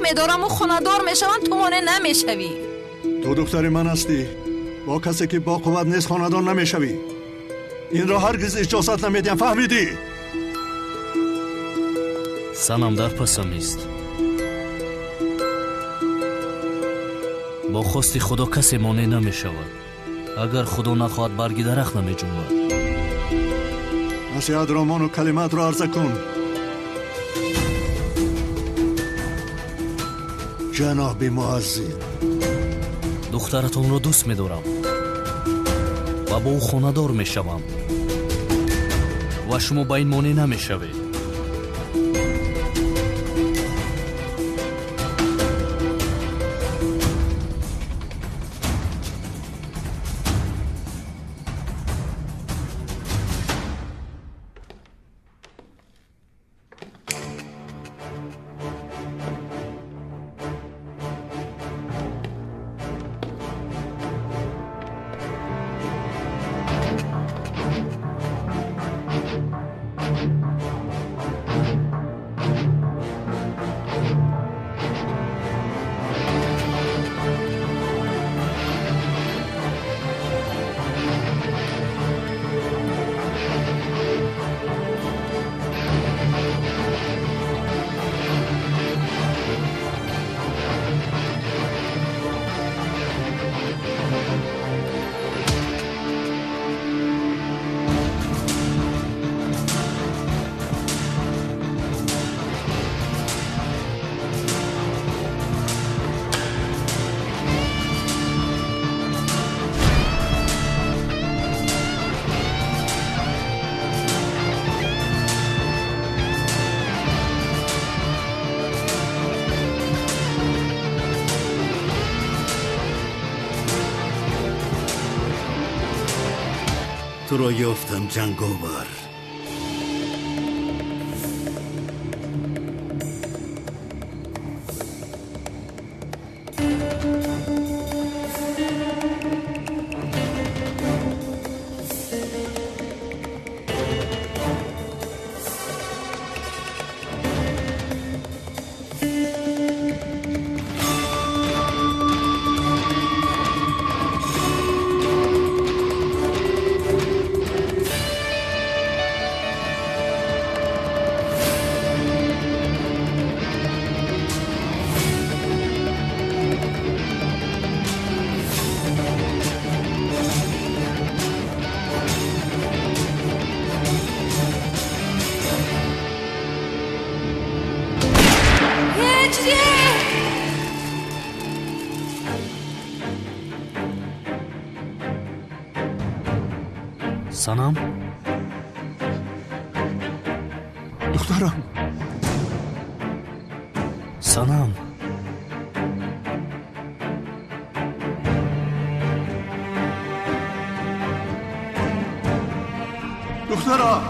میدارم و خونه‌دار میشوم، تو مانع نمیشوی. تو دختر من هستی، با کسی که با قوت نیست خانه‌دار نمیشوی. این را هرگز اجازت نمیدیم، فهمیدی؟ سنم در پسم است. با خواست خدا کسی مانع نمی شود. اگر خدا نخواهد برگی درخت نمی جنبد. نصیحت رامان و کلمات را عرضه کن. جناب معزز، دخترتان را دوست می دارم و با او خانه دار می شوم و شما با این مانع نمی شوید. تو را یافتم جنگاور. سنم؟ دخترم سنم؟ دخترم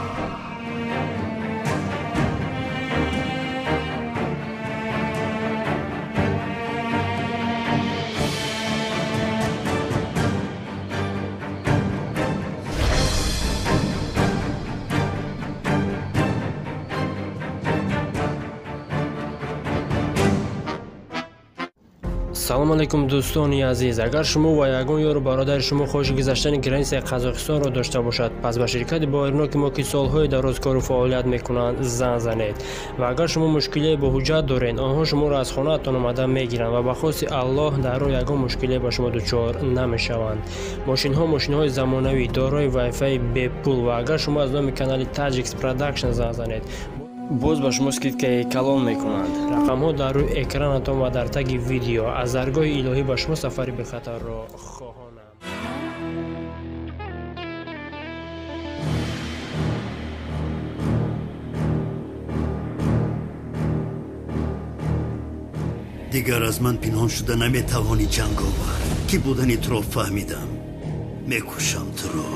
салому алайкум дӯстони азиз, агар шумо ва ягон ёру бародари шумо хоҳиши гузаштани границаи Қазоқистонро дошта бошад, пас ба ширкати боирноки мо ки солҳои дароз кору фаъолият мекунанд зан занед. Ва агар шумо мушкилие бо ҳуҷҷат доред, онҳо шуморо аз хонаатон омада мегиранд ва ба хости Аллоҳ дар роҳ ягон мушкилие ба шумо дучор намешаванд. Мошинҳои замонавӣ дорои вайфай бепул ва агар шумо аз номи канали Tajix Production зан занед, боз ба шумо скидкаи калон мекунанд. рақамҳо дар рӯи экранатон ва дар таги видео аз даргоҳи илоҳӣ ба шумо сафари бехатарро хоҳонам. дигар аз ман пинҳон шуда наметавонӣ ҷанговар. Ки будани туро фаҳмидам. мекушам туро.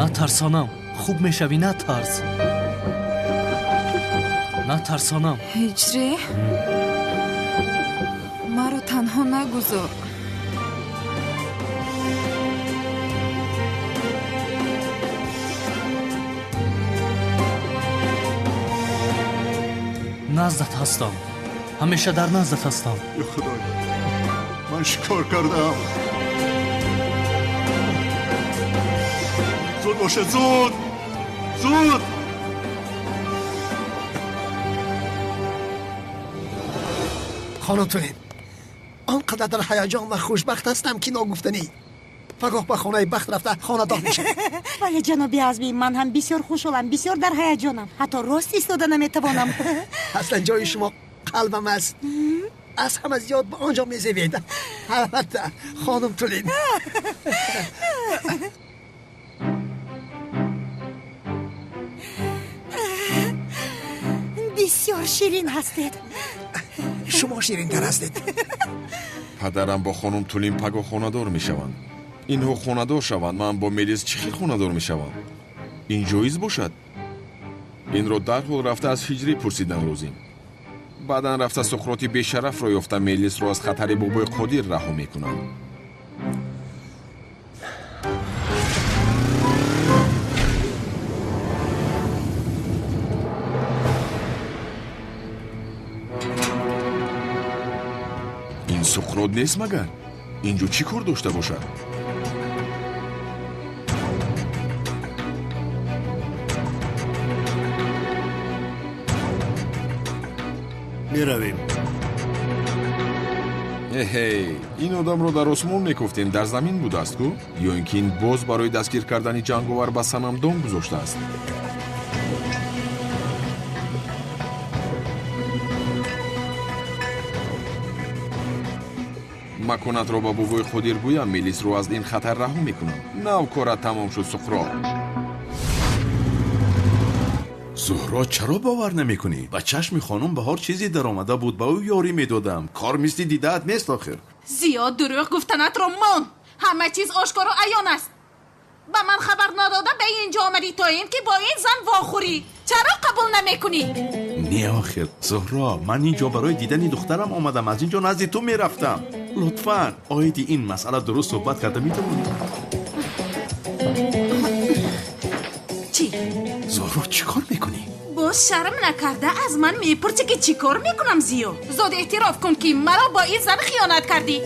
نترسانم. خوب میشوی نترس. نترسانم. هجری مرا تنها نگذار. наздат ҳастам. ҳамеша дар наздат ҳастам. ای خدای من شکار کردم. زود باشه، زود زود. خانم تونین آنقدر در هیجان و خوشبخت هستم که ناگفتنی. پگاه به خانه بخت رفته خانه دار میشه. ولی جنابی عزمی من هم بسیار خوشحالم، بسیار در هیجانم، حتی راست ایستاده نمیتوانم. اصلا جای شما قلبم است. از همه زیاد به آنجا میزوید. البته خانم تونین. بسیار شیرین هستید. شما شیرین تر هستید. پدرم با خانم تولین پگاه خانه‌دار میشوند. اینها خانه‌دار شوند، من با ملیس چی خیلی خانه‌دار میشوم؟ این جایز باشد؟ این رو در حال رفته از هجری پرسیدن لازم. بعدا رفته سقراطی بیشرف را یافته ملیس رو از خطر بابای قادر رها میکنند. این سقراط نیست مگر؟ اینجا چی کار داشته باشد؟ میرویم. هی این آدم رو در آسمان میگفتیم در زمین بوده است کو؟ یا اینکه این باز برای دستگیر کردن جنگاور به صنمدان گذاشته است؟ مکانت را با بابای خودیر گویم ملیس رو از این خطر رها میکنم. نو کارت تمام شد سقراط. زهرا چرا باور نمیکنی؟ با چشم خانم به هر چیزی در آمده بود، با او یاری میدادم. کار مثل دیده‌ات نیست آخر. زیاد دروغ گفتنت رو مان. همه چیز آشکار و عیان است. با من خبر نداده به اینجا آمدی تا این که با این زن واخوری. چرا قبول نمیکنی؟ نه آخر زهرا، من اینجا برای دیدن دخترم آمدم. از اینجا نزد تو میرفتم. لطفاً آیدی این مسئله درست صحبت کرده میتونی؟ چی؟ زهرا چی کار میکنی؟ باز شرم نکرده از من میپرسی که چی کار میکنم زیو؟ زود اعتراف کن که مرا با این زن خیانت کردی.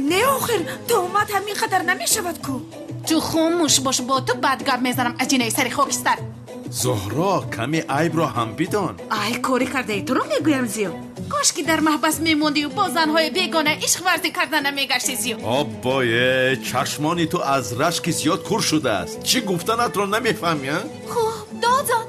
نه آخر تومت همین خطر نمیشود کو. تو خاموش باش، با تو بدگرد میزنم اجینه سری خاکستر. زهرا کمی عیب را هم بدان. ای کاری کرده ای تو رو میگویم زیو. کاش که در محبس میموندی و با زنهای بیگانه عشق ورزی کردن نمیگشتی زیو. آبایه چشمانی تو از رشک زیاد کور شده است. چی گفتنت را نمیفهمی؟ خوب دادن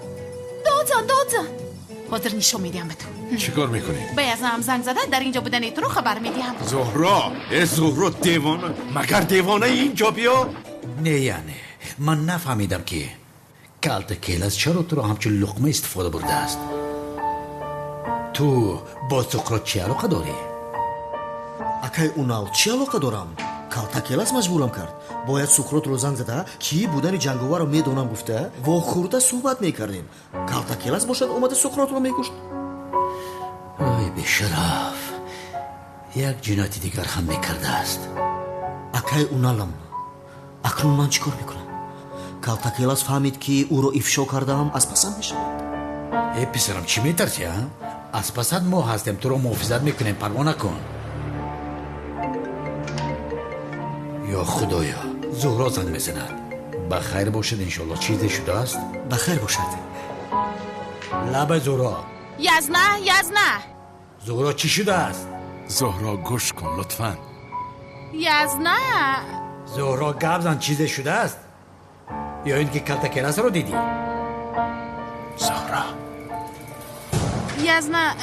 حاضر نشون میدیم به تو. چی کار میکنی؟ بیازم زنگ زده در اینجا بودن تو رو خبر میدیم. زهرا زهرا دیوانه مگر دیوانه اینجا بیا؟ نه یعنی من نفهمیدم که کالت کیلاس چرا تو رو همچون لقمه استفاده برده است. تو با سقراط چی علاقه داری؟ اکی اونال چی علاقه دارم؟ کالت کیلاس مجبورم کرد. باید سقراط رو زنگ زده کی بودن جنگاور رو میدونم گفته و خورده صحبت میکردیم. کالت کیلاس باشد اومده سقراط رو میکشت. ای بیشرف، یک جنایت دیگر هم میکرده است. اکی اونالم. اکنون من چیکار میکنم؟ کالت کیلاس فهمید که او رو افشا کردم از پسند میشم. ای پسرم چی میترسی ها؟ از پسند ما هستیم، تو رو محافظت میکنیم، پروا نکن. یا خدایا زهرا زنگ میزند. بخیر باشد انشالله. چیزی شده است؟ بخیر باشد. لب زهرا. یزنه زهرا چی شده است؟ زهرا گوش کن لطفاً. یزنه زهرا گبزن چیزی شده است؟ یا اینکه کالت کیلاس رو دیدی؟ زهرا یزنه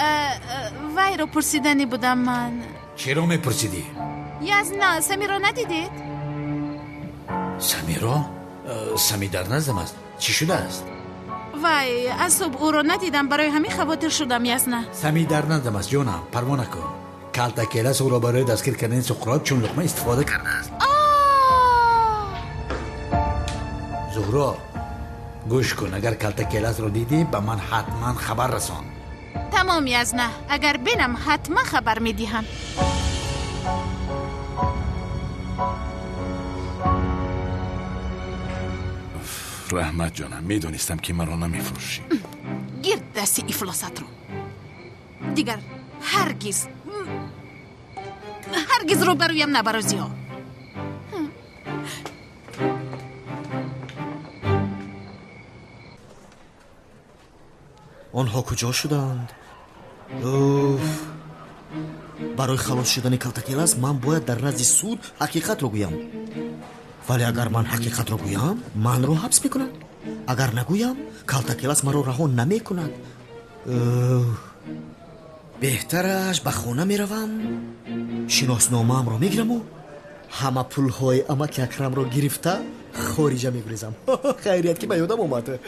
وای رو پرسیدنی بودم من. چی رو میپرسیدی؟ یزنه سمیرا ندیدید؟ سمیرا؟ سمی در نزدم است. چی شده است؟ وای از صبح او رو ندیدم، برای همین خواطر شدم. یزنه سمی در نزدم است جونم، پروا نکن. کالت کیلاس او را برای دستگیر کردن سقراط چون لقمه استفاده کرده است. زهرا گوش کن، اگر کالت کیلاس رو دیدی به من حتما خبر رسان. تمام یزنه، اگر بینم حتما خبر میدیم. رحمت جانم، میدونستم که مرا نمیفروشی. گرد دستی افلاست رو دیگر هرگز رو برویم نبرازی ها. آنها کجا شدند؟ اوف. برای خلاص شدن کلتاکیلاس من باید در نزد سود حقیقت رو گویم. ولی اگر من حقیقت رو گویم من رو حبس میکنند. اگر نگویم کلتاکیلاس من رو رها نمیکند. بهترش به خانه میروم، شناسنامه‌ام رو میگیرم و همه پولهای امک اکرم رو گرفته خارجه میگریزم. خیریت که به یادم اومده.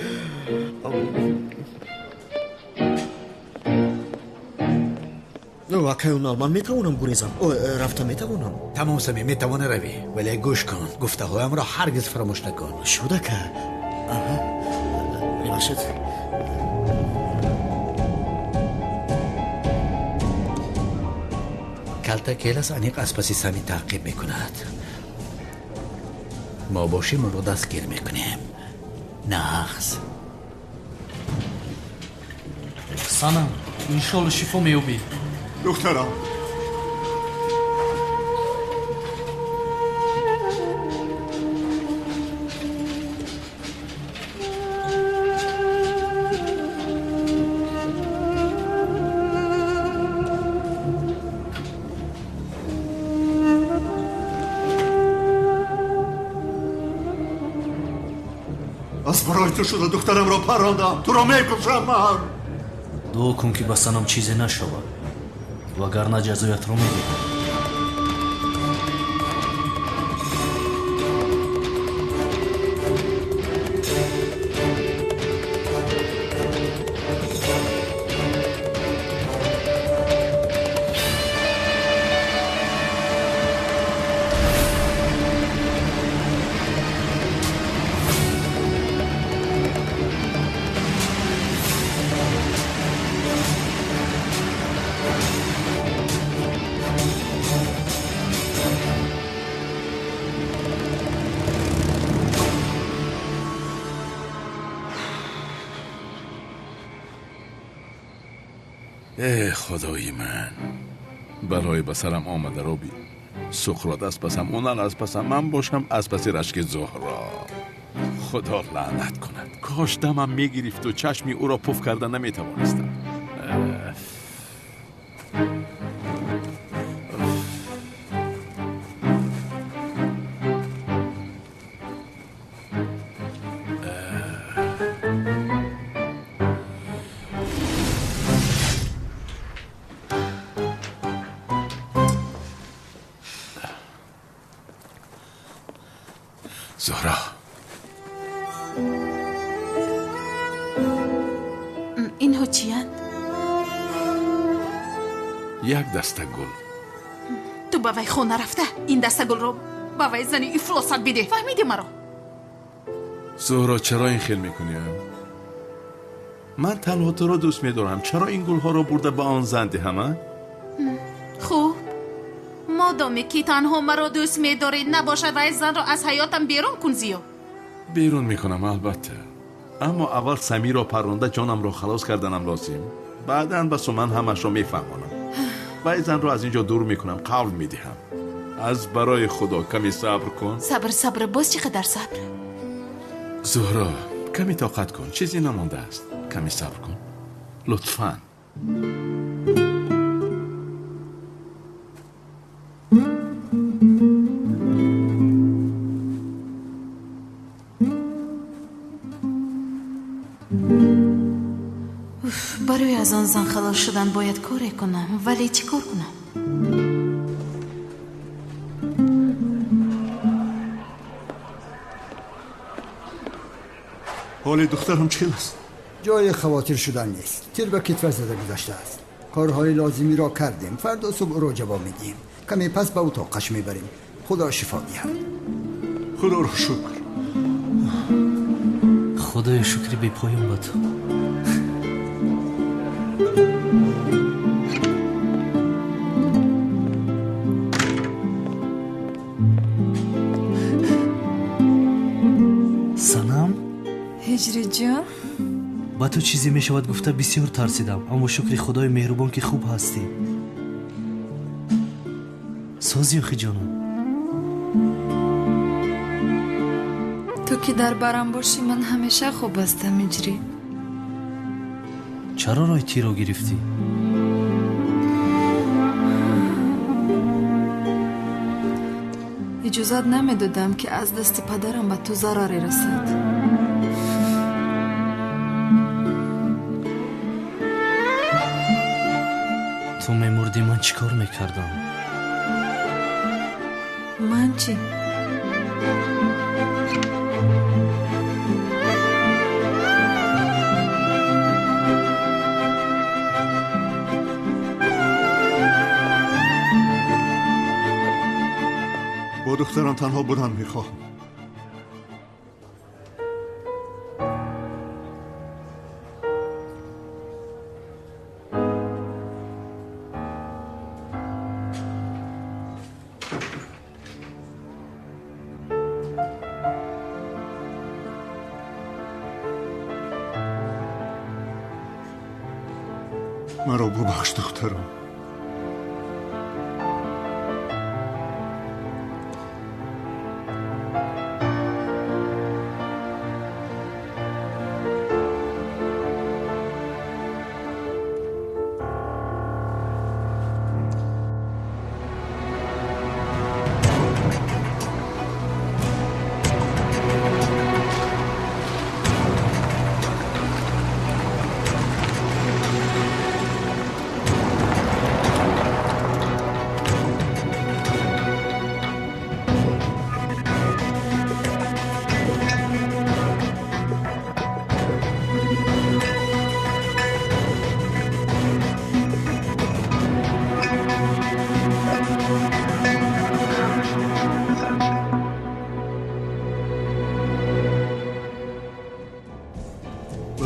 واقعا من میتوانم گریزم. رفتم میتوانم. تمام سمی میتوانه روی، ولی گوش کن، گفته هایم را هرگز فراموش نکن. شده که ببخشید. کلتاکیلاس انیق از پسی سمی تعقیب میکند. ما باشیم اون رو دستگیر میکنیم. نخص سنم انشالله شفا میوبی. دخترم از برای تو شده دخترم را پراندم. تو را میکشم من. دعا کن که به سنم چیزی نشود وگرنه جزایت رو میدیم. ای خدای من، برای بسرم آمده رو بی سقراط از پسم، اونن از پسم، من باشم از پس رشک زهرا. خدا لعنت کند، کاش دمم میگرفت و چشمی او را پف کرده نمیتوانستم. زهرا، اینها چیند؟ یک دسته گل. تو با وی خونه رفته این دسته گل رو با وی زنی افلاست بده. فهمیدی مرا؟ زهرا چرا این خیل میکنی؟ من تنها تو رو دوست میدارم، چرا این گل ها رو برده با آن زن دهم؟ خوب، مادامی که تنها مرا دوست میداری نباشد و زن را از حیاتم بیرون کن. زیو بیرون میکنم البته، اما اول سمی را پرونده جانم را خلاص کردنم لازم. بعداً بس من همش را میفهمانم و زن را از اینجا دور میکنم. قول میدهم از برای خدا کمی صبر کن. صبر باز چقدر صبر؟ زهرا کمی طاقت کن، چیزی نمانده است. کمی صبر کن لطفاً. برای از آن زن خلاص شدن باید کاری کنم، ولی چی کار کنم؟ حال دخترم چی است؟ جای خواطر شدن نیست. تیر به کتف زده گذاشته است. کارهای لازمی را کردیم، فردا صبح رو جواب میدیم. کمی پس به اتاقش میبریم. خدا شفا دهد. خدا رو شکر. خدای شکری بی پایان با تو. هجری جان ба ту чизе мешавад гуфта бисёр тарсидам, аммо шукри худои меҳрубон ки хуб ҳастӣ. созиёхи ҷонам, ту ки дар барам бошӣ ман ҳамеша хуб ҳастам. иҷрӣ чаро роҳи тиро гирифтӣ? иҷозат намедодам ки аз дасти падарам ба ту зараре расад. ту мемурдӣ, ман чӣ кор мекардам? ман чӣ? با دخترم تنها بودن میخواهم. مرا ببخش دخترم.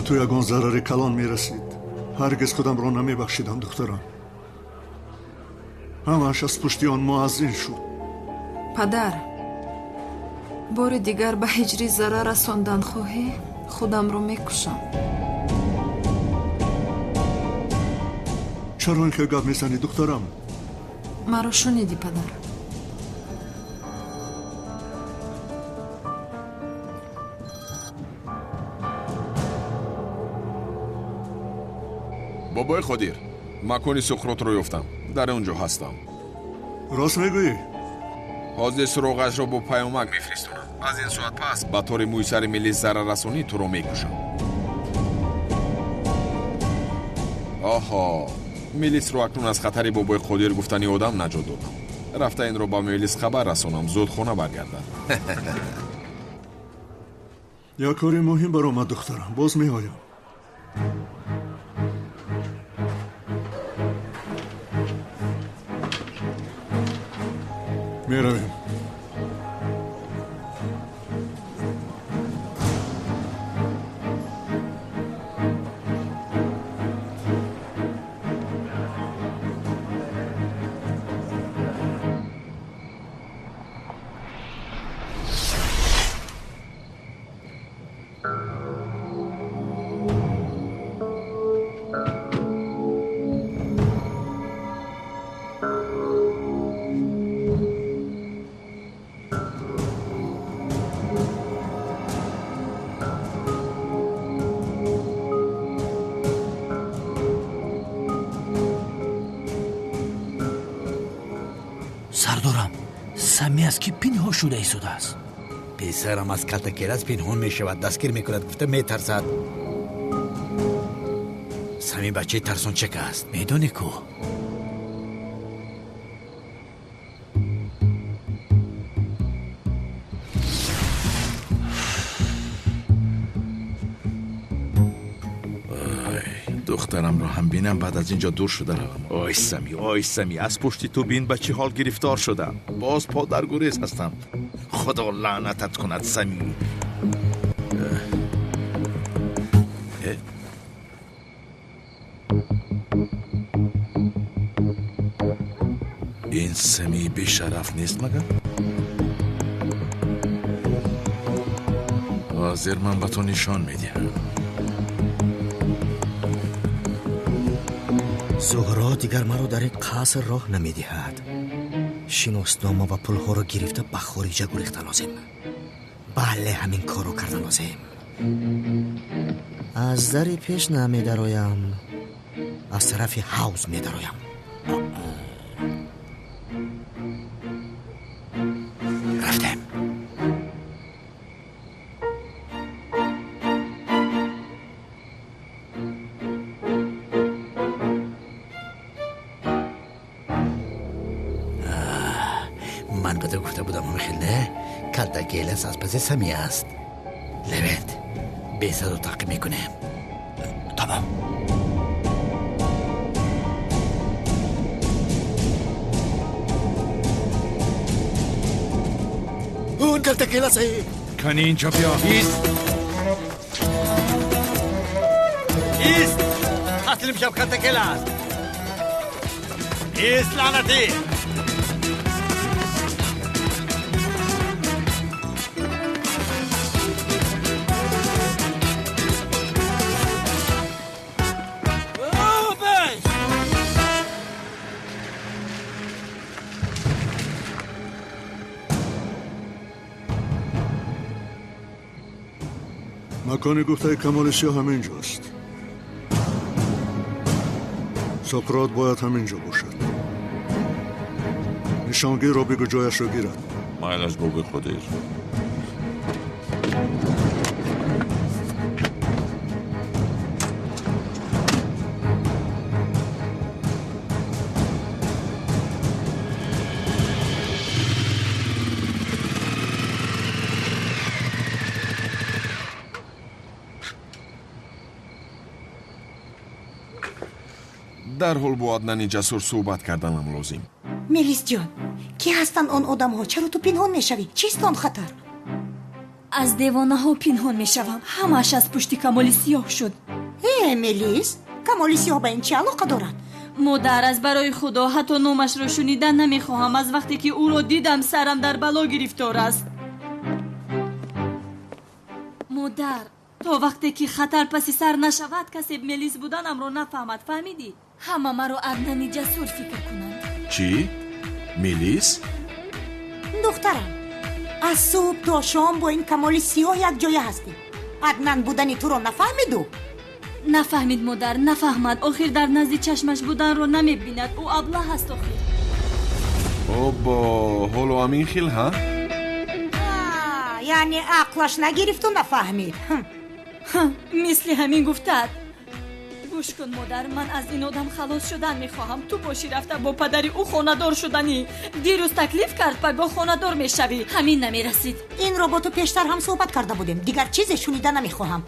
تو یگان ضرر کلان میرسید. هرگز خودم را نمیبخشیدم دخترم. همش از پشتی آن معزین شد. падар, бори дигар ба ҳиҷрӣ зарар расондан хоҳӣ? худамро мекушам. چرا اینکه گپ میزنی دخترم؟ маро шунидӣ падар. بابای خودیر، مکانی سخرات رو یافتم. در اونجا هستم. راست میگویی؟ حاضر سراغش رو با پیامک میفرستونم. از این ساعت پس به طور مویسر ملی ضرر رسانی تو رو میکشم. آها، میلیس رو اکنون از خطر بابای خودیر گفتنی آدم نجات دادم. رفته این رو با میلیس خبر رسونم، زود خونه برگردن. یا کاری مهم برام دخترم، باز میآیم. میرویم. سردارم، سمی است که پنهان شده ایستاده. پسرم از کلتکیلس پنهان می شود، دستگیر می کند، گفته می ترسد. سمی بچه ترسان چک است، میدانی کو؟ دخترم رو هم بینم بعد از اینجا دور شده روم. آی سمی از پشتی تو بین به چی حال گرفتار شدم. باز پا در گریز هستم. خدا لعنتت کند سمی. این سمی بیشرف نیست مگر؟ حاضر من به تو نشان میدیم. زهرا دیگر مرا در این قصر راه نمیدهد. شناسنامه و پولها را گرفته به خارجه گریخته لازم. بله همین کارو کرده لازم. از در پیش نمیدرایم، از طرف حوض میدرایم. رفتم. من به تو گفته بودم خیلی کلتا کیلس از پس سمی است. لبت بیسد و تقیم میکنم. تمام. اون کلتا کیلس ای کنی اینجا بیا. ایست تسلیم شب کلتا کیلس. ایست لعنتی. مکان گفته کمال سیاه همینجاست. سقراط باید همینجا باشد. نشانگیر را بگو جایش را گیرد. مایلش بگو خودش. در حال با عدنان جسور صحبت کردنم لازم. ملیس جان، کی هستند آن آدم ها؟ چرا تو پنهان میشوی؟ چیست آن خطر؟ از دیوانه ها پنهان میشوم. همش از پشت کمال سیاه شد. ملیس، کمال سیاه به این چه علاقه دارد؟ مادر، از برای خدا حتی نامش را شنیدن نمیخواهم. از وقتی که او را دیدم سرم در بلا گرفتار است. مادر، تا وقتی که خطر پسی سر نشود کسی ملیس بودنم را نفهمد. فهمیدی؟ همه مرا عدنان جسور فکر کنند. چی؟ ملیس؟ دخترم، از صبح تا شام با این کمال سیاه یک جای هستی. عدنان بودنی تو را نفهمیدو؟ نفهمید مادر، نفهمد. آخر در نزد چشمش بودن رو نمیبیند. او ابله هست آخر. اوبا حالا همین خیل ها؟ یعنی عقلش نگرفت و نفهمید. مثل همین گفتد. گوش کن مادر، من از این آدم خلاص شدن میخواهم. تو باشی رفته با پدری او خانه‌دار شدنی. دیروز تکلیف کرد پای با خانه‌دار میشوی. همین نمیرسید. این رو با تو پیشتر هم صحبت کرده بودیم. دیگر چیزی شنیده نمیخواهم.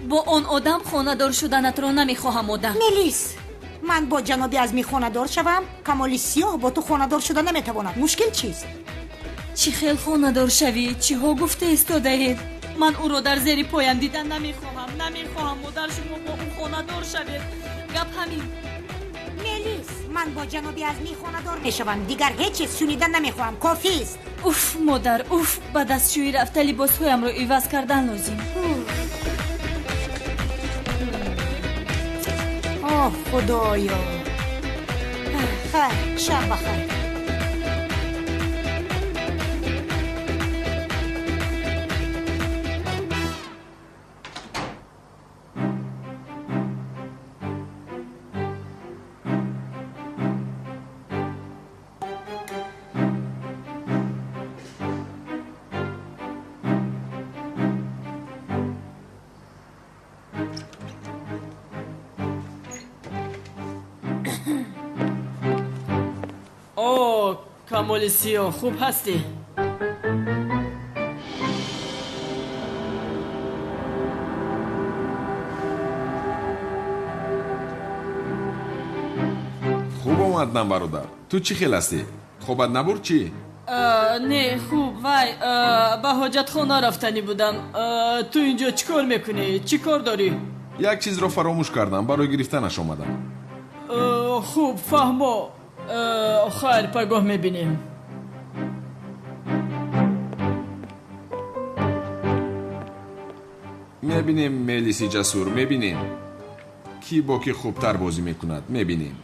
با آن آدم خانه‌دار شدنت رو نمیخواهم مادر. ملیس، من با جنابی ازمی خانه‌دار شوم. کمال سیاه با تو خانه‌دار شدن نمیتواند. مشکل چیست؟ چی خیل خانه‌دار شوی؟ چی ها گفته استاده اید؟ من او رو در زیر پایم دیدن نمیخواهم. مادر شما با او خانه‌دار شوید. گپ همین. ملیس، من با جنابی ازمی خانه‌دار میشوم. دیگر هیچ چیز شنیدن نمیخواهم. کافی است. اوف مادر، اوف. با دستشویی رفته لباسهایم رو عوض کردن لازم. آه خدایا. خیر، شب بخیر. کمال سیاه خوب هستی؟ خوب آمدنم برادر. تو چی خیل هستی؟ خوبت نبود چی؟ نه خوب. وای به حاجت خانه رفتنی بودم. تو اینجا چیکار میکنی؟ چی کار داری؟ یک چیز رو فراموش کردم، برای گرفتنش آمدم. خوب فهمو. خیر پگاه میبینیم. میبینیم ملیسی جسور، میبینیم کی با کی خوبتر بازی میکند. میبینیم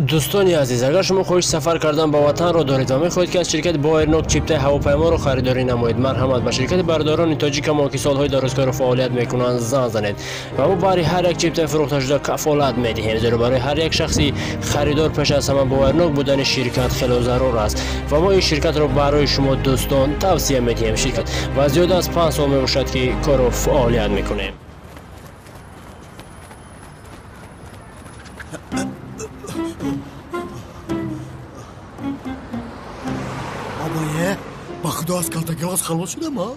دوستانی عزیز، اگر شما خواهش سفر کردن به وطن را دارید و می‌خواهید که از شرکت بایرنوک چیپته هواپیما را خریداری نمایید، مرحمت به شرکت برداران تاجیک ما که سالهای دراز کار و فعالیت میکنند زنگ زنید و ما برای هر یک چیپته فروخته شده کفالت میدهیم. زیرا برای هر یک شخصی خریدار پیش از همه بایرنوک بودن شرکت خیلی ضرور است و ما این شرکت را برای شما دوستان توصیه میدهیم. شرکت و زیاد از 5 سال میباشد که کار و فعالیت میکنیم. بابایه با خدا از کلتا گلاس خلاص شدم ها؟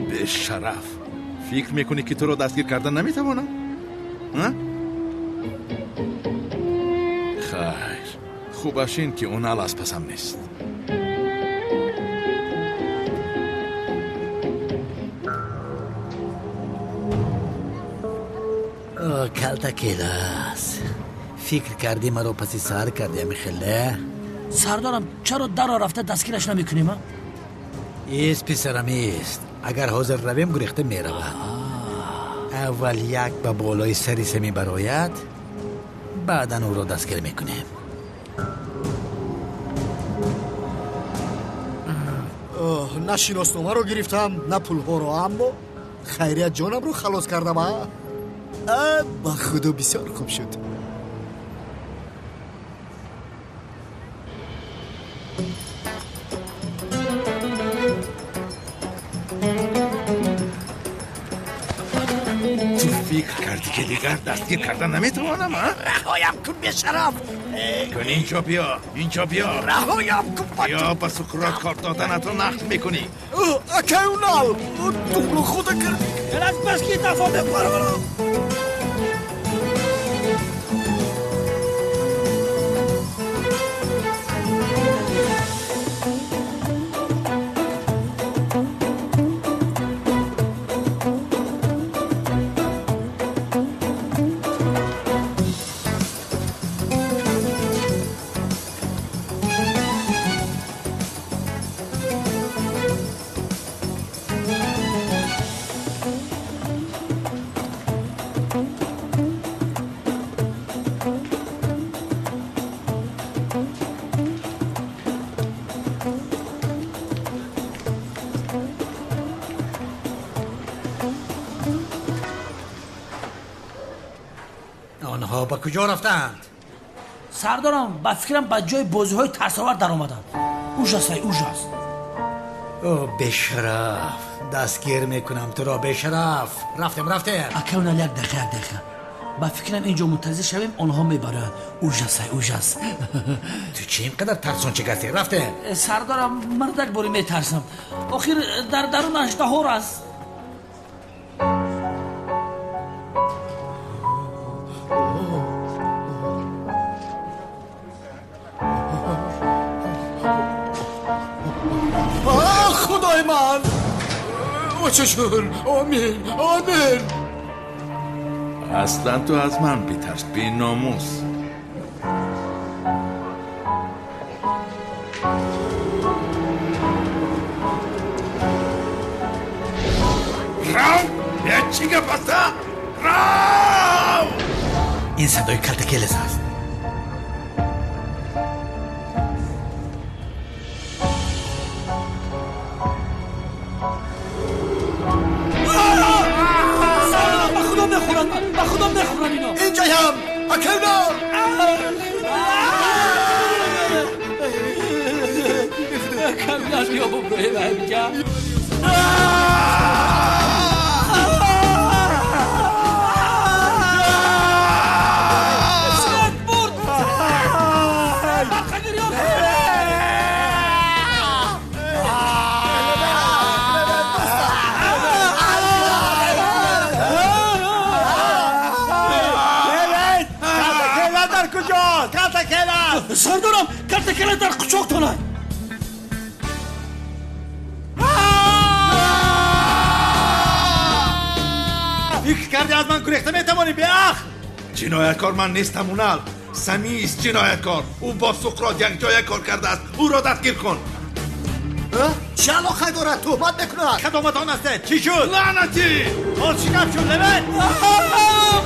به شرف فکر میکنی که تو رو دستگیر کردن نمیتوانم؟ خیر خوبش این که اون از پسم نیست. کلتا کلاس فکر کردی مرا پسی سر کردی میخله؟ سردارم چرا در رفته دستگیرش نمیکنیم؟ ایست پسرم ایست. اگر حاضر رویم گریخته میروم. اول یک به بالای سری سمی برایت بعدا او را دستگیر میکنیم. نه شناسنامه رو گرفتم نه پول ها رو، اما خیریت جانم رو خلاص کردم. با خدا بسیار خوب شد. تو فکر کردی که دیگر دستگیر کردن نمیتوانم؟ رهایم کن به شرف. کن اینجا بیا، اینجا بیا. رهایم کن. بیا با سکرات کار دادنتو نقل میکنی. اکه اونال دوبلو خدا کردی. کلاس بس که دفعه بپرم. آنها با کجا رفتند؟ سردارم با فکرم با جای بازی های ترساور در آمدند. اوجاست اوجاست. او بشرف دستگیر میکنم تو را. بشرف رفتم اکاونال یک دقیقه با فکرم اینجا منتظر شویم آنها میبرند. اوجاست. تو چی اینقدر ترسان چه گستی؟ رفته سردارم من یک باری میترسم. آخر در درون اشتهار است. خدای من چشون. آمین اصلا تو از من بیترس بی ناموس. راو چی گفته؟ راو این صدای کلتا کلاس است. با خدا بخورن اینا. اینجا هم اکیونا. کاملا بیا ببروی برگا. سردارم کلتا کلاس در قچاق تونای. فکر کردی از من گریخته میتوانی بیاخ؟ جنایتکار من نیستم اونال. سمی است جنایتکار. او با سقراط یک جای کار کرده است. او را دستگیر کن. چه علاقه دارد تهمت میکند؟ خدامت آن است. چی شد؟ لعنتی حال چی گپ شد لبن؟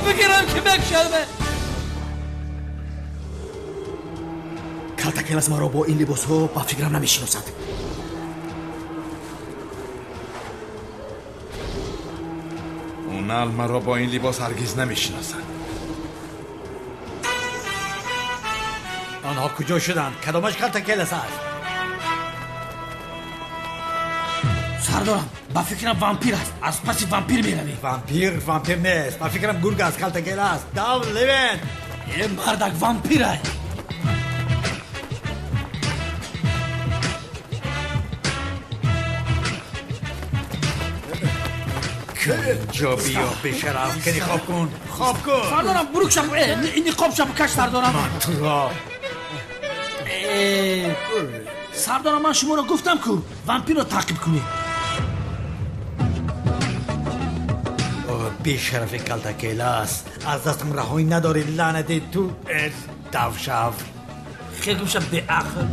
بگیرم که بکشلمه. калтакелас маро бо ин либосҳо ба фикрам намешиносад. اونال مرا با این لباس هرگز نمیشناسند. آنها کجا شدند؟ کدامش کالتاکلس است؟ سردارم با فکرم وامپیر است. از پس وامپیر میروی. وامپیر نیست. با فکرم گرگ است. کالتاکلس. داون لیون. این مردک وامپیر است. جا بیا بشرف کنی خواب کن. سردارم بروک شب این نقاب شب کش سردارم. سردارم من شما را گفتم که وامپیر را تعقیب کنی. بیشرف کالتاکلس از دستم رهایی نداری لعنتی تو دوشف. خیلی شب به آخر.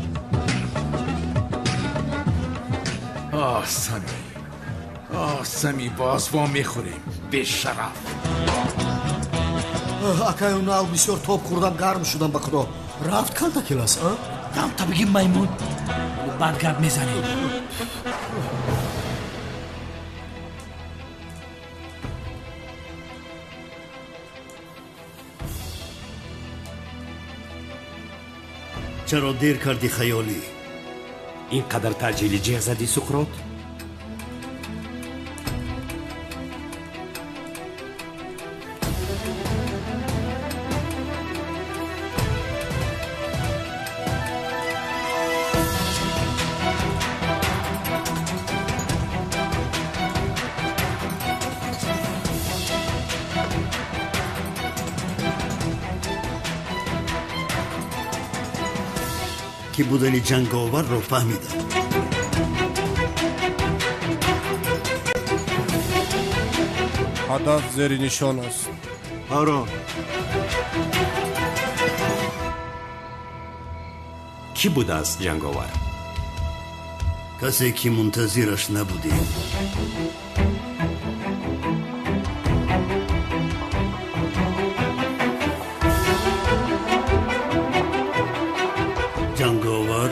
سمی باز وا میخوریم به شرف. акай унал бисёр тоб хӯрдам гарм шудам ба худо. рафт калтакелас дам та бигим маймун бад гап мезанем. чаро дер карди хаёлӣ? ин қадар таъҷили ҷиғ задӣ суқрот? ки будани ҷанговарро фаҳмидам. ҳадаф зери нишон аст. ҳарон кӣ будааст ҷанговар? касе ки мунтазираш набудем. ҷанговар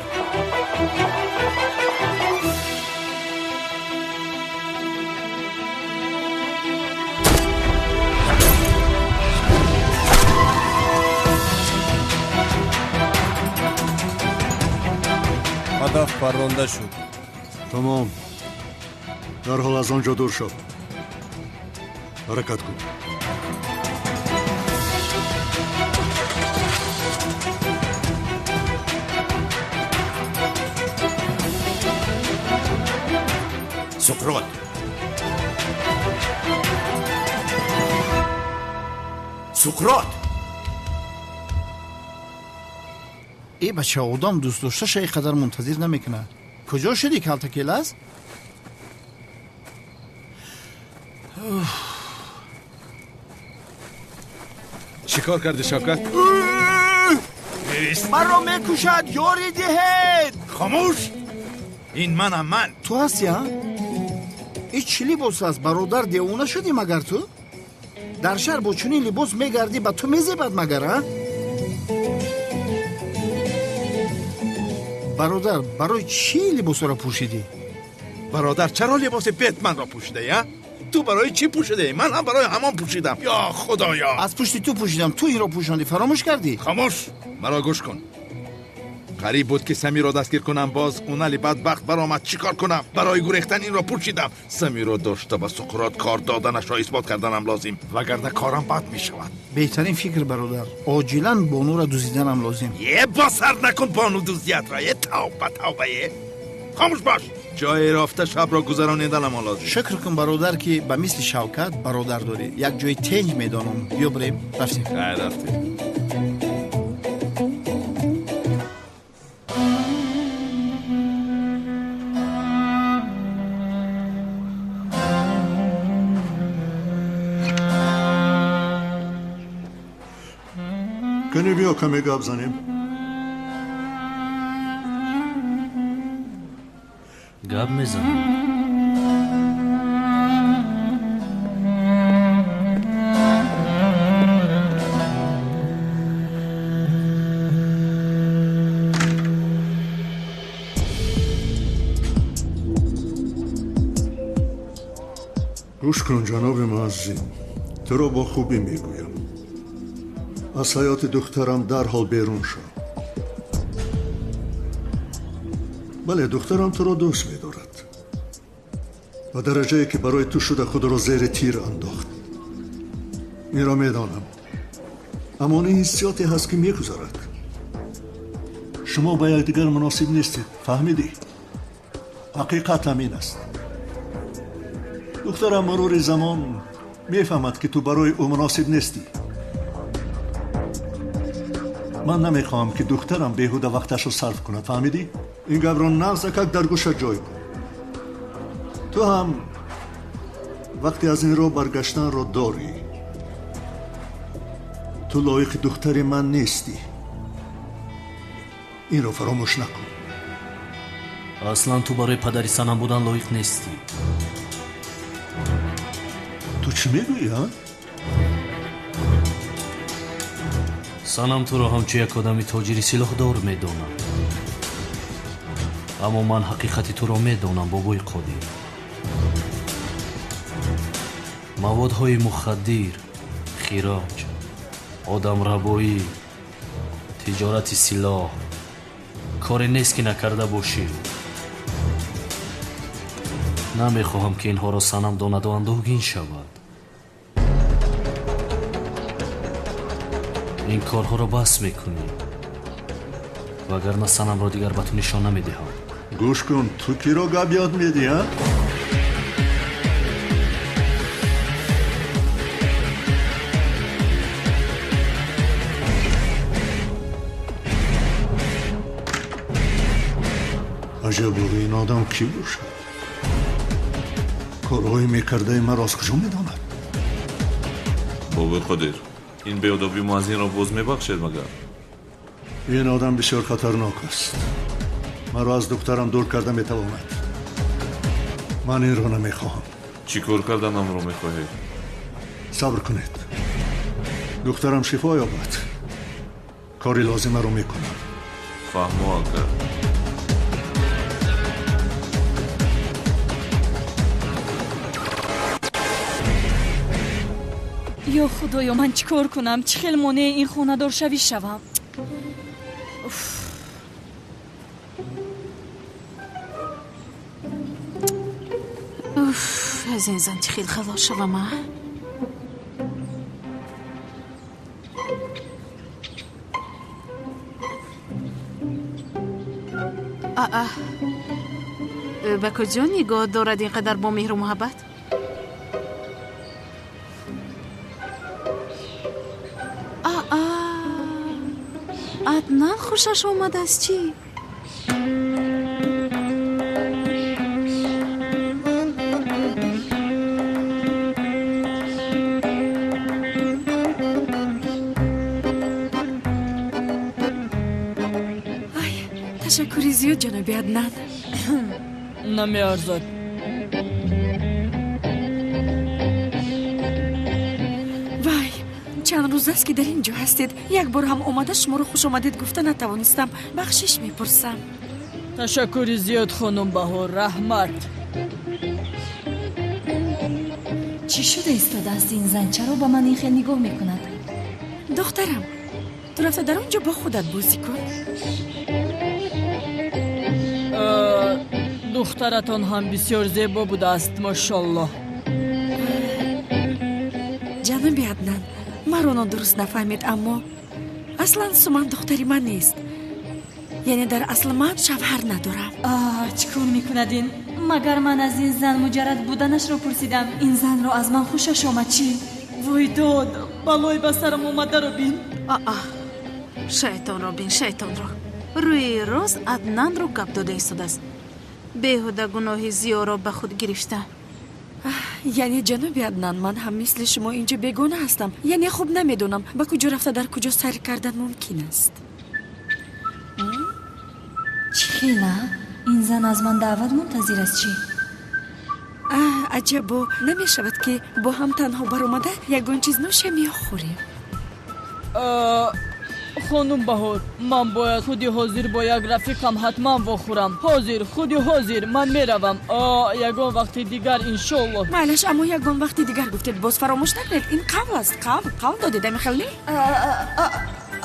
ҳадаф парронда шуд. тамом. дарҳол аз он ҷо дур шуд. ҳаракат кун. суқрот суқрот ای بچه آدم دوست داشته شای قدر منتظر نمیکنه. کجا شدی کالتاکلس؟ چیکار کردی شوکت؟ من را میکشد یاری دهید. خاموش. این منم من. تو هستی ها؟ این چی لباس است؟ برادر دیوانه شدی مگر تو؟ در شهر با چنین لباس میگردی با تو میزیبد مگر ها؟ برادر برای چی لباس را پوشیدی؟ برادر چرا لباس بتمن را پوشیده یا؟ تو برای چی پوشیده؟ من هم برای همان پوشیدم. یا خدایا. از پشت تو پوشیدم. تو این را پوشاندی. فراموش کردی؟ خاموش. مرا گوش کن. قریب بود که سمی را دستگیر کنم. باز اونالی بدبخت برآمد. چیکار کنم؟ برای گریختن این را پوشیدم. سمی را داشته با سقراط کار دادنش را اثبات کردنم لازم. وگرنه کارم بد می شود. بهترین فکر برادر. عاجلا بانو را دزدیدنم لازم. یه با سر نکن بانو دزدیت را. یه توبه. خاموش باش. جای رفته شب را گذرانیدنم لازم. شکر کن برادر که به مثل شوکت برادر داری. یک جای تنج میدانم. بیا بریم. رفتیم. رفتیم. کنی بیا کمی گپ زنیم. گپ میزنیم. گوش کن جناب معزین، تو را با خوبی میگویم. از حیات دخترم در حال بیرون شو. بله، دخترم تو را دوست می‌دارد و درجه‌ای که برای تو شده خود را زیر تیر انداخت. این را میدانم، اما این حسیاتی هست که میگذارد. شما با یکدیگر مناسب نیستید، فهمیدی؟ حقیقت همین است. دخترم مرور زمان میفهمد که تو برای او مناسب نیستی. من نمیخواهم که دخترم بیهوده وقتش رو صرف کند، فهمیدی؟ این گبران نغزکک در گوشت جای کن. تو هم وقتی از این رو برگشتن رو داری. تو لایق دختر من نیستی. این رو فراموش نکن. اصلا تو برای پدری سنم بودن لایق نیستی. تو چی میگویی ها؟ سنم تو رو همچون یک آدمی تاجری سلاح دار میدونم، اما من حقیقتی تو رو میدونم بابای قادر. موادهای مخدر، خیراج، آدم ربایی، تجارت سلاح کاری نیست که نکرده باشی. نمیخواهم که اینها را سنم داند و اندوهگین شود. این کارها را بس میکنی وگرنه سنم را دیگر به تو نشان نمیدهم. گوش کن، تو کی را گپ یاد میدی ها؟ عجب این آدم کی باشد؟ کارهای میکرده مرا از کجا میداند؟ بابای قادر، این بیادابی معزین را باز میبخشید مگر؟ این آدم بسیار خطرناک است. مرا از دخترم دور کرده میتواند. من این را نمیخواهم. چی کار کردنم را میخواهید؟ صبر کنید. دخترم شفا یابد. کاری لازمه را میکنم. فهمو اگر یا خدایا من چیکار کنم؟ چه خیلی مانع این خانه‌دار شوی شوم؟ از این زن چه خیلی خلاص شوم. به کجا نگاه دارد اینقدر با مهر و محبت؟ عدنان خوشش اومد از چی؟ تشکری زیاد جناب عدنان. نمیارزد. وای، چند روز است که در اینجا هستید. یک بار هم اومده شما رو خوش آمدید گفته نتوانستم. بخشش میپرسم. تشکری زیاد خانم بهار، رحمت. چی شده ایستاده است این زن؟ چرا با من این خیلی نگاه میکند؟ دخترم، تو رفته در اونجا با خودت بازی کن. دخترتان هم بسیار زیبا بوده است ماشاءالله. جناب عدنان، مرا درست نفهمید، اما اصلا سومن دختری من نیست. یعنی در اصل من شوهر ندارم. چیکار میکندین؟ مگر من از این زن مجرد بودنش رو پرسیدم. این زن رو از من خوشش آمد چی؟ وای داد، بلای به سرم اومده رو بین. شیطان رو بین، شیطان رو. روی روز عدنان رو گپ داده ایستاده است. بیهوده گناه زیا را به خود گرفته. یعنی جناب عدنان، من هم مثل شما اینجا بیگانه هستم. یعنی خوب نمیدونم به کجا رفته در کجا سر کردن ممکن است. چی خیلی؟ این زن از من دعوت منتظر است چی؟ عجبا، نمی شود که با هم تنها بر اومده یگان چیز نوشه می خوریم. خانم بهار من باید خودی حاضر با یک رفیقم حتما بخورم. حاضر خودی حاضر من میروم. یگان وقتی دیگر انشالله. معلش اما یگان وقتی دیگر گفتید باز فراموش نکنید این قبل است. قبل دادید میخلی؟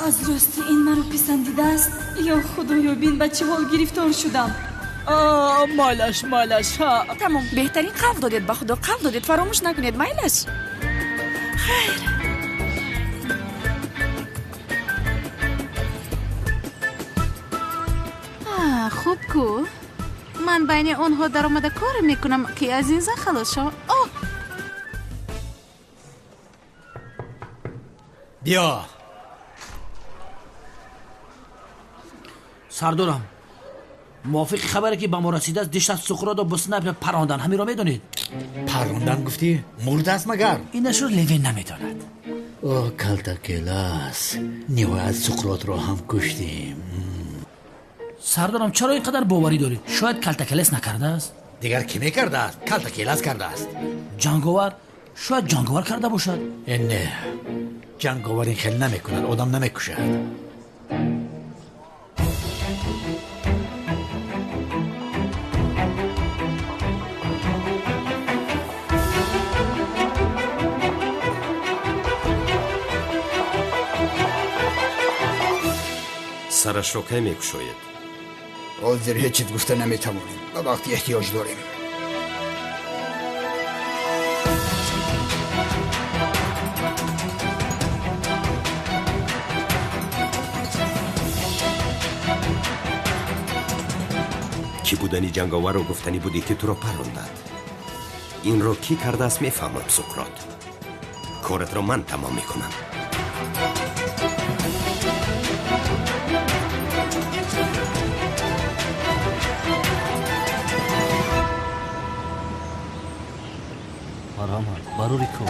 از راستی این مرا پسندیده است یا خدایا بین به چه حال گرفتار شدم. مالش ها تمام بهترین قبل دادید به خدا قبل دادید فراموش نکنید مایلش. خیر خوب کو من بین اونها در آمده کار میکنم که از این زن خلاص شو. بیا سردارم موافق خبره که به ما رسیده است دیشب از سقراط و بسنپ پراندن همین را میدونید؟ پراندن گفتی؟ مرده است مگر؟ اینش رو لیوین نمیداند. کلتاکلاس نهایت سقراط را هم کشتیم. سردارم چرا اینقدر باوری دارید؟ شاید کلتاکلاس نکرده است؟ دیگر کی میکرده است؟ کلتاکلاس کرده است. جنگاور؟ شاید جنگاور کرده باشد. نه جنگاور این خیلی نمیکند آدم نمیکشد. سرش رو که میکشوید؟ حاضر هیچیت گفته نمیتوانیم و وقتی احتیاج داریم. کی بودنی جنگاور رو گفتنی بودی که تو رو پراندد؟ این رو کی کرده است میفهمم سقراط. کارت رو من تمام میکنم. باروریکو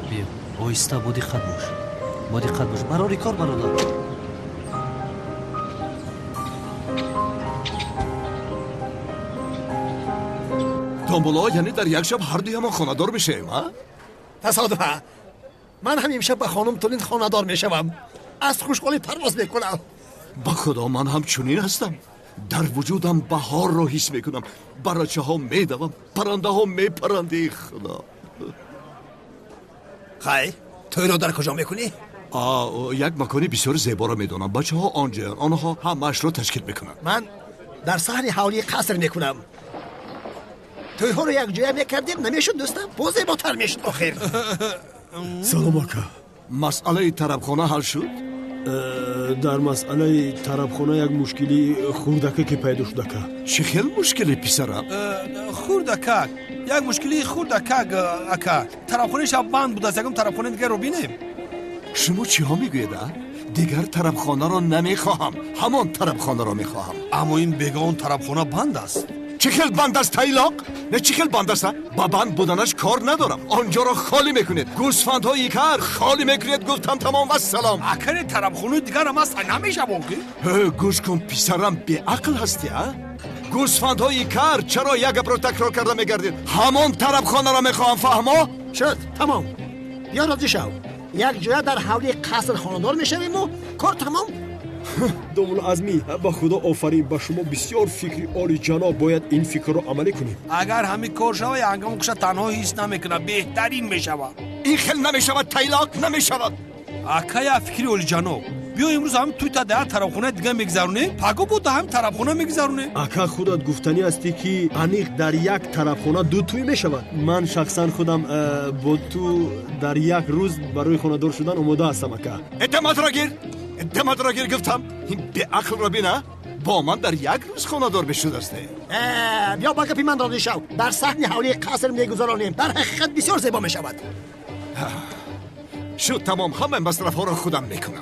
بیا آیسته با دقت باش باروریکو برادر دامبولا یعنی در یک شب هر دوی ما خانه‌دار میشیم ها؟ تصادفه من هم امشب به خانم تولین خانه‌دار میشوم. از خوشحالی پرواز میکنم. با خدا من هم چنین هستم. در وجودم بهار را حس میکنم. براچه ها میدوم پرنده ها میپرندی. خدا خیر توی رو در کجا میکنی؟ یک مکانی بسیار زیبا را میدونم. بچه ها آنجا آنها همش رو تشکیل میکنن. من در صحن حولی قصر میکنم. توی ها رو یک جای میکردیم نمیشد دوستم؟ باز زیباتر میشد آخر. سلام آقا. مسئله طربخانه حل شد؟ در مسئله طربخانه یک مشکلی خوردکه که پیدا شده که. چه خیلی مشکلی پسرم؟ خوردکک یک مشکلی خوردکک اکا طربخانه شب بند بود. از یکم طربخانه دیگر رو بینیم. شما چی ها میگوید؟ دیگر طربخانه را نمیخواهم. همان طربخانه را میخواهم. اما این بگان طربخانه بند است. چه خیلی بند است تایلاق؟ نه چه خیلی بند است؟ با بند بودنش کار ندارم. آنجا را خالی میکنید. گوسفندهای کار خالی میکنید. گفتم تمام و سلام. اکر طربخانه دیگر هم است نمیشه باقی. گوش کن پسرم بی عقل هستی ها؟ گوسفندهای کار چرا یک گپ را تکرار کرده میگردید؟ همان طربخانه را میخواهم. فهمو؟ شد تمام. بیا راضی شو. یک جای در حولی قصر خانه‌دار میشویم و کار تمام. دومول ازمی با خدا آفرین. با شما بسیار فکری عالی جناب. باید این فکر رو عملی کنیم. اگر همین کار شود هنگام کشا تنها هیچ نمیکنه بهترین میشود. این خیلی نمیشود تایلاق نمیشود. اکا یا فکری عالی جناب. بیا امروز هم توی تا در طرفخانه دیگه میگذرونه. پاگو بود هم طرفخانه میگذرونه. اکا خودت گفتنی هستی که انیق در یک طرفخانه دو توی میشود. من شخصا خودم با تو در یک روز برای خانه‌دار شدن آماده هستم اکا. اعتماد را گیر گفتم. این به عقل را بینه با من در یک روز خانه‌دار بشود است. بیا با گپی من راضی شو. در صحن حولی قصر میگذرانیم. در حقیقت بسیار زیبا میشود. شد تمام. همه مصرف ها را خودم میکنم.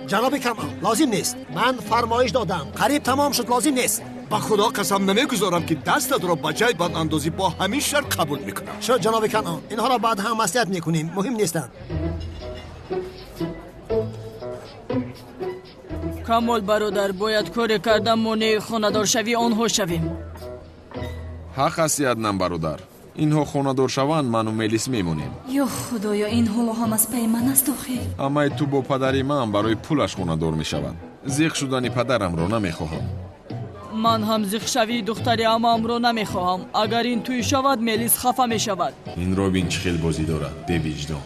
جناب کمال لازم نیست. من فرمایش دادم. قریب تمام شد لازم نیست. با خدا قسم نمیگذارم که دستت را بجای بد اندازی با همین شرط قبول میکنم. شد جناب کمال اینها را بعد هم مصلحت میکنیم. مهم نیستند. کمال برادر باید کار کردن مانع خانه‌دار شوی آنها شویم. ҳақ ҳасти аднан бародар. инҳо хонадор шаванд, ману Мелис мемонем. ё худоё, ин ҳоло ҳамас паи ман аст охир. амаи ту бо падари ман барои пулаш хонадор мешавад. зиқ шудани падарамро намехоҳам. ман ҳам зиқшавии духтари амаамро намехоҳам. агар ин тӯй шавад, Мелис хафа мешавад. инро бин чӣ хел бозӣ дорад, бевиҷдон.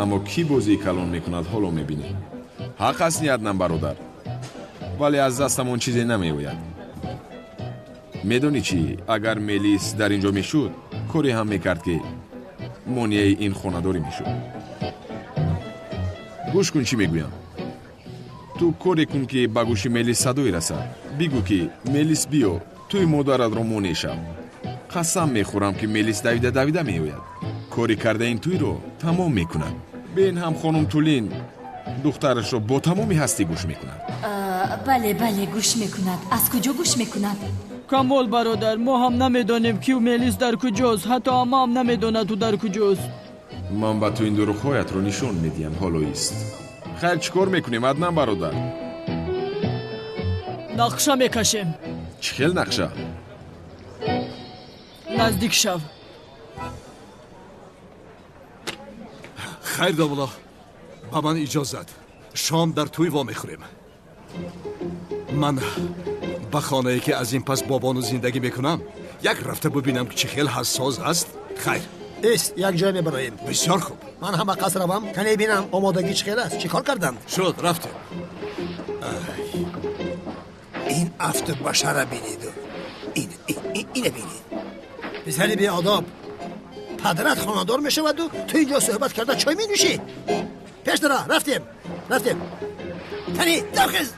аммо кӣ бозии калон мекунад, ҳоло мебинӣ. ҳақ аст ниятнам бародар, вале аз дастамон чизе намеояд. медонӣ чӣ, агар Мелис дар ин ҷо мешуд, коре ҳам мекард ки монеаи ин хонадорӣ мешуд. гӯш кун чӣ мегӯям. ту коре кун ки ба гӯши Мелис садои расад. бигӯ ки Мелис биё, туи модаратро монеъ шав. қасам мехӯрам ки Мелис давида меояд. кори кардаин туйро тамом мекунад. бин ҳам хонум Тулин духтарашро бо тамоми ҳастӣ гӯш мекунад. бале гӯш мекунад. аз куҷо гӯш мекунад? камол бародар, мо ҳам намедонем ки Мелис дар куҷост. ҳатто амаам намедонад ӯ дар куҷост. ман ба ту ин дурӯғҳоятро нишон медиҳам, ҳоло ист. хайр чӣ кор мекунем аднан бародар? нақша мекашем. чӣ хел нақша? наздик шав. хайр довуло, ба ман иҷозат. шом дар тӯй вомехӯрем. ман ба хонае ки аз ин пас бобону зиндагӣ мекунам, як рафта бубинам ки чӣ хел ҳассос аст. хайр. эс як ҷой мебароем. бисёр хуб. ман ҳама қас равам, кане бинам омодагӣ чӣ хел аст, чӣ кор карданд? шуд, рафтем. ин автобашара бинеду. ине бинед. писари беодоб. падарат хонадор мешаваду ту инҷо суҳбат карда чой менӯшӣ? пеш дара, рафтем. тани давхез.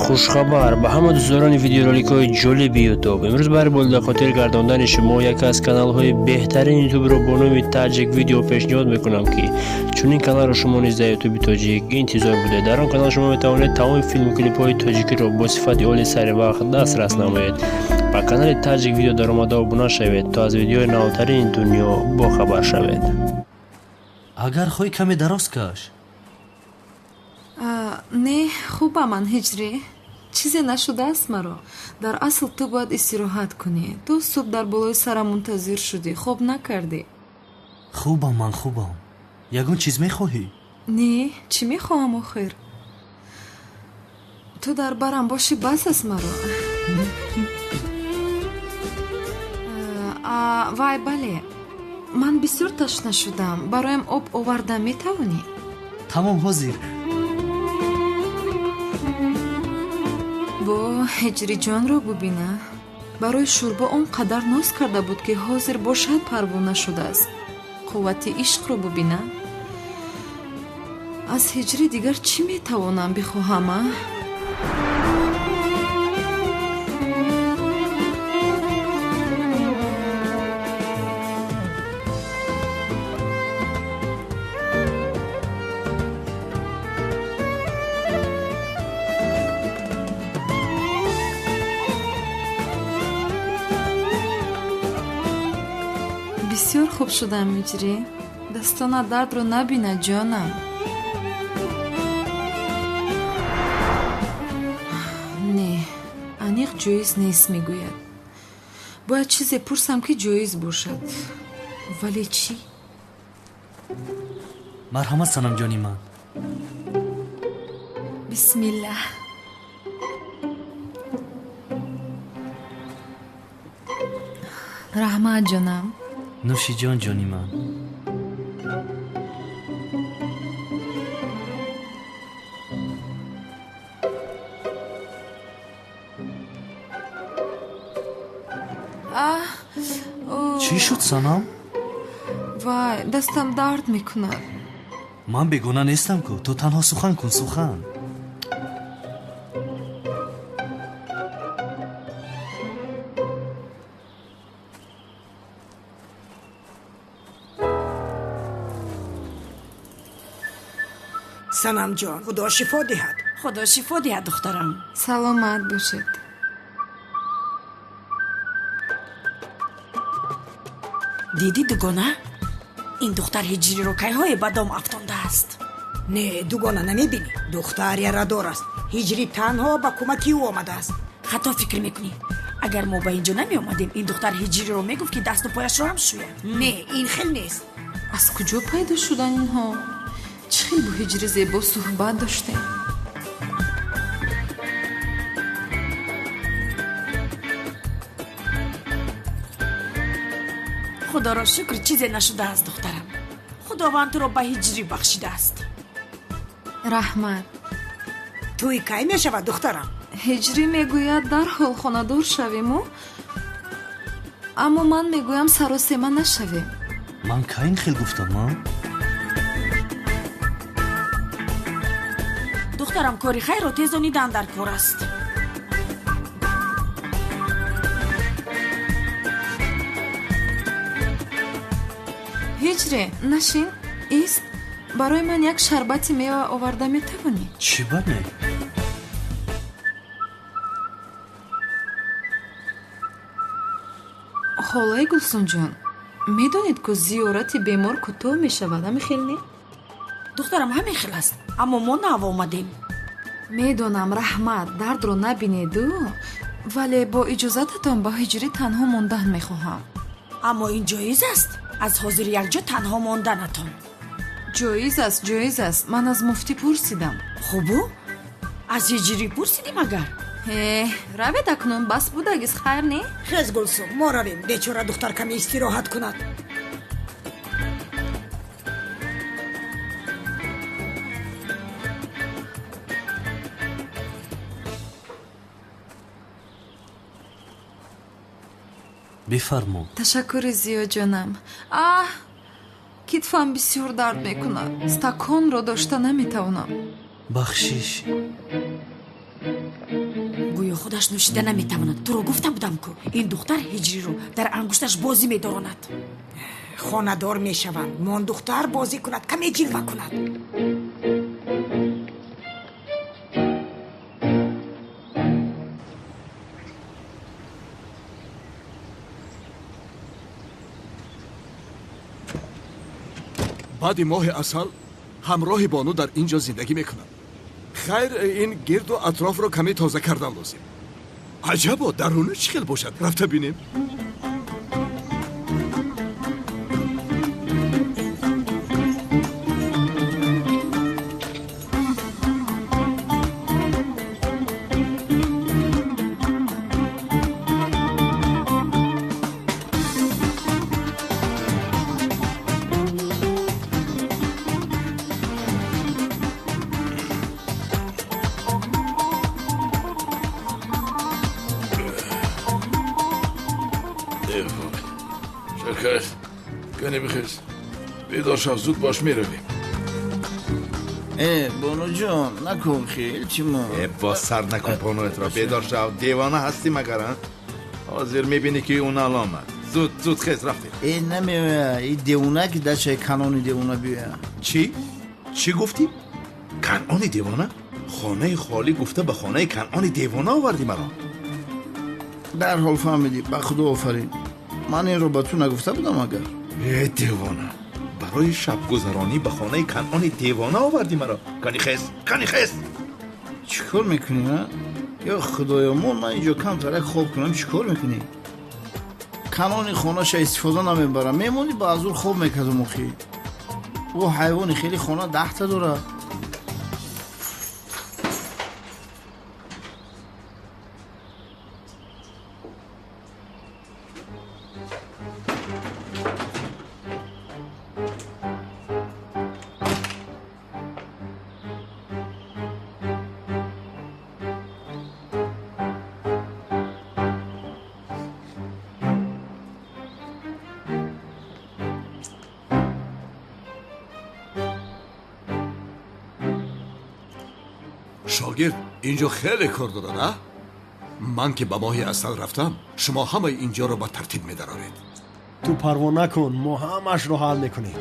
хушхабар ба ҳама дӯстдорони видеороликҳои ҷолиби ютуб. имрӯз бари болида хотир гардондани шумо яке аз каналҳои беҳтарини ютубро бо номи Таҷик видео пешниҳод мекунам ки чунин каналро шумо низ дар ютуби тоҷик интизор будед. дар он канал шумо метавонед тамоми филму клипҳои тоҷикиро бо сифати оли сари вақт дастрас намоед. ба канали Таҷик видео даромада обуна шавед то аз видеои навотарини дунё бохабар шавед. агар хоҳӣ каме дароз каш. не хубаман ҳиҷрӣ, чизе нашудааст маро. дар асл ту бояд истироҳат кунӣ. ту субҳ дар болои сарам мунтазир шудӣ, хоб накардӣ. хубам, ман хубам. ягон чиз мехоҳӣ? не, чӣ мехоҳам охир? ту дар барам бошӣ бас аст маро. вай бале, ман бисёр ташна шудам. бароям об овардан метавонӣ? тамом, ҳозир. бо ҳиҷриҷонро бубина. барои шӯрбо он қадар ноз карда буд ки ҳозир бошад парвона шудааст. қуввати ишқро бубина. аз ҳиҷрӣ дигар чӣ метавонам бихоҳам? бисёр хуб шудам ҳиҷрӣ. дастона дардро набина ҷонам. не, аниқ ҷоиз нест мегӯяд. бояд чизе пурсам ки ҷоиз бошад. вале чӣ? марҳамат санамҷони ман. бисмиллаҳ. раҳмат ҷонам. нӯши ҷон ҷони ман. чӣ шуд санам? вай, дастам дард мекунад. ман бегона нестам ку. ту танҳо сухан кун, сухан. санамҷон, худо шифо диҳад. худо шифо диҳад духтарам. саломат бошед. дидӣ дугона? ин духтар ҳиҷриро кайҳое ба дом афтондааст. نه دوگانه نمیبینی دختر یارادور است هجری تنها با کمکی او آمده است خطا فکر میکنی اگر ما با اینجا نمی آمدیم این دختر هجری رو میگفت که دست و پایش رو هم شوید. نه این خیلی نیست. از کجا پیدا شدن اینها؟ چه خیلی با هجری زیبا صحبت داشته؟ خدا را شکر چیزی نشده است دخترم. خداوند تو را به هجری بخشیده است. رحمت توی کی می شود دخترم؟ هجری میگوید در حال خانه‌دار شویم اما من میگویم سراسیمه نشویم. من که این خیلی گفتم دخترم کاری خیر رو تیزانیدن در کار است. هجری نشین ایست برای من یک شربت میوه آورده میتوانی؟ چی بله؟ حالای گلسون جان میدونید که زیارت بیمار کوتاه میشود همین خیلی نه؟ دخترم همین خیلی است اما ما نو آمدیم. میدونم رحمت درد رو نبینید ولی با اجازتتان با هجری تنها موندن میخواهم. اما این جایز است از حاضر یک جا تنها ماندنتان. جایز است من از مفتی پرسیدم. خوبو؟ از هجری پرسیدیم اگر؟ روید اکنون بس بودگیز خیر نه؟ خیز گلسون ما رویم بیچاره دختر کمی استراحت کند. بفرمو. تشکر زیاد جانم. کتفم بسیار درد میکند. استکان رو داشته نمیتونم. بخشش گویا خودش نوشیده نمیتواند. تو رو گفتم بودم که این دختر هجری رو در انگشتش بازی میداند. خانه دار میشوند من دختر بازی کند کمی جلوه کند. بعد ماه اصل همراه بانو در اینجا زندگی میکنم. خیر این گرد و اطراف رو کمی تازه کردن لازم. عجبا درونه چی خیلی باشد رفته بینیم. بیدار شو زود باش میرویم. بانو جان نکن خیلی چی ما با سر نکن پانویت را. بیدار شو دیوانه هستی مگر حاضر میبینی که اون علامت. زود خیز رفتیم. این نمیوه این دیوانه که دچه کنانی دیوانه بیوه. چی گفتی؟ کنانی دیوانه؟ خانه خالی گفته به خانه کنانی دیوانه آوردی مرا. در حال فهمیدی به خدا آفرین. من این رو به تو نگفته بودم اگر دیوانه برای شب گذرانی به خانه کنعان دیوانه آوردی مرا. کنی خیز چیکار میکنی ها؟ یا خدایا من اینجا کم ترک خواب کنم چیکار میکنی؟ کنعان خانه‌ش استفاده نمیبرم میمونی با ازور خواب میکرد مخی. او حیوانی خیلی خانه 10 تا داره. شاگرد اینجا خیلی کار داره نه؟ من که به ماه اصل رفتم شما همه اینجا رو با ترتیب میدارید. تو پروا نکن ما همش رو حل میکنیم.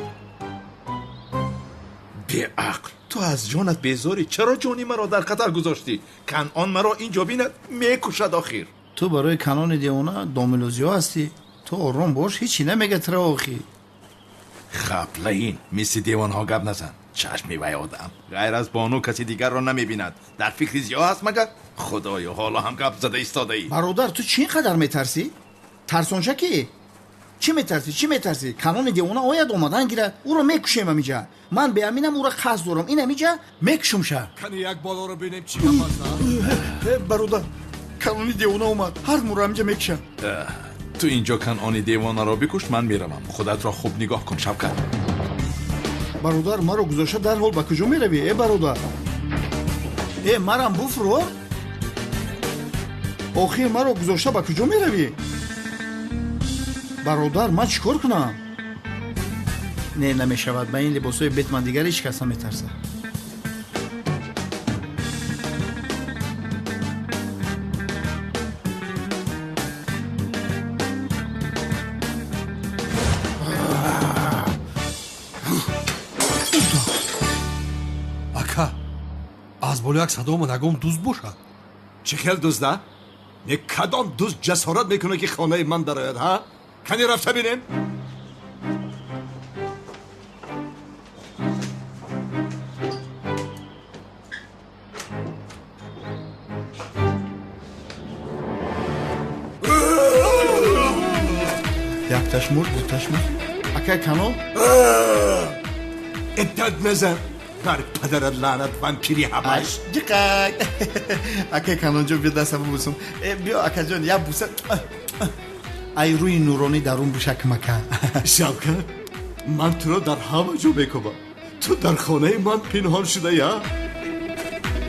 بی عقل تو از جانت بیزاری. چرا جانی مرا در خطر گذاشتی؟ کنعان مرا اینجا بیند میکشد آخیر. تو برای کنعان دیوانه داملوزیو هستی. تو آرام باش هیچی نمیگه تره آخی. خبله این میسی دیوان ها گب نزن. چشم وی آدم غیر از بانو کسی دیگر را نمیبیند. در فکر زیاد هست مگر؟ خدایا حالا هم گپ زده ایستاده ای. برادر تو چی اینقدر میترسی؟ ترسونچه کی؟ چی میترسی؟ کانون دیوونه آید اومدن گیره او رو میکشیم امیجا. من بیامینم او را قصد دارم این امیجا میکشمشه. کنی یک بالا رو ببینیم چی گپ است. برادر کانون دیوونه اومد هر مورا امیجا میکشه. تو اینجا کنعانی دیوانه را بکش من میروم. خودت را خوب نگاه کن شوکت. برادر ما رو گذاشته در حال به کجا میروی ای برادر؟ ای مرم بفرو آخر ما رو گذاشته به کجا میروی؟ برادر من چیکار کنم؟ نه نمیشود به این لباسای بتمن دیگر هیچ کس نمیترسه. ака аз боло як садо омадагом дуз бошад. چی خیل دزده؟ یک کدام دوست جسارت میکنه که خانه من درآید ها؟ کنی رفته بینیم؟ یک تشمور دو تشمور اکه کنو؟ ادت نزن بر پدرت لعنت ومپیری همش دقیق اکه کنون جو بیا دستم بوسم بیا اکه جان یا بوسه ای روی نورانی درون بوشک مکن شوکت من تو را در همه جا میکوبم. تو در خانه من پنهان شده یا؟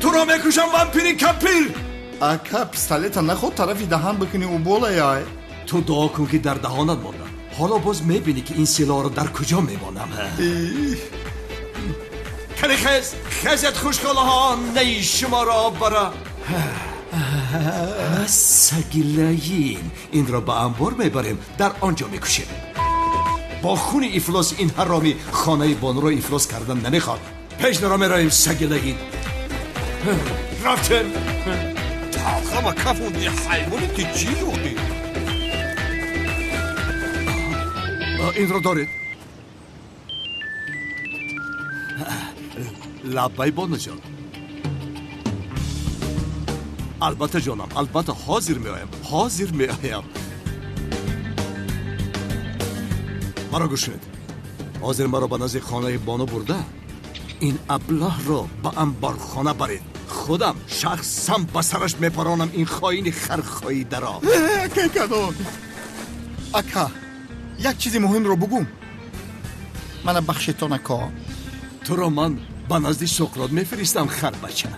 تو را میکشم ومپیری کمپیر. اکه پیستالیتا نخود طرفی دهان بکنی و بالا یا؟ تو دعا کن که در دهانت ماندم. حالا باز میبینی که این سلاح رو در کجا میمانم. کنی خزت خوشگاله ها نی شما را برا سگیلین این را به انبار میبریم در آنجا میکشیم. با خون افلاس این حرامی خانه بانو را افلاس کردن نمیخواد. پیش را میراییم سگیلین رفتیم تاخم کفوندی حیوانی که چی لوگی؟ این را دارید لبای بانو جان. البته جانم البته حاضر میایم. مرا گوش کنید. حاضر مرا به نزد خانه بانو برده این ابله را به انبارخانه برید. خودم شخصا به سرش میپرانم این خاین خرخایی درا. اکه کنون اکه یک چیزی مهم رو بگم. من بخشتو نکن. تو را من به نزد سقراط میفرستم خر بچه.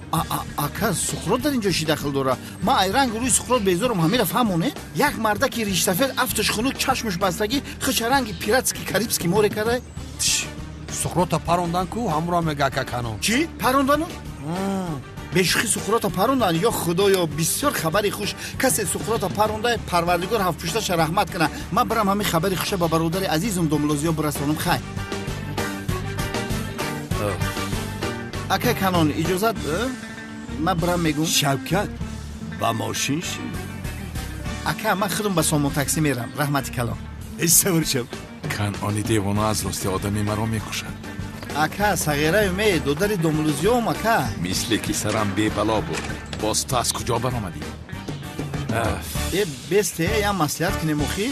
اکه سقراط در اینجا چی دخل داره؟ ما ایران روی سقراط بیزارم همه رفت همونه. یک مرده که ریش سفید افتش خنک چشمش بستگی خچرنگی پیراتسکی کاریبسکی موره کرده. سقراط پروندن کو همراه میگه که کنون چی؟ پروندن؟ بشخی سقراط پروندن یا خدایا بسیار خبری خوش. کسی سقراط پرونده پروردگار هفت پشتش رحمت کنه. من برم همین خبری خوشه به برادر عزیزم دوملوزیا برسونم. خیر اکه کنون اجازت من برم میگم. شوکت با ماشین شی اکه من خودم به سامون تاکسی میرم. رحمتی کلام استور شم. کنعانی دیوانه از راستی آدمی مرا میکشد. اکه صغیره اومد دو در دوملوزیوم اکه مثل که سرم بی بلا بود. باز تو از کجا برآمدی؟ ای بسته یا مسئولیت کنیم اخی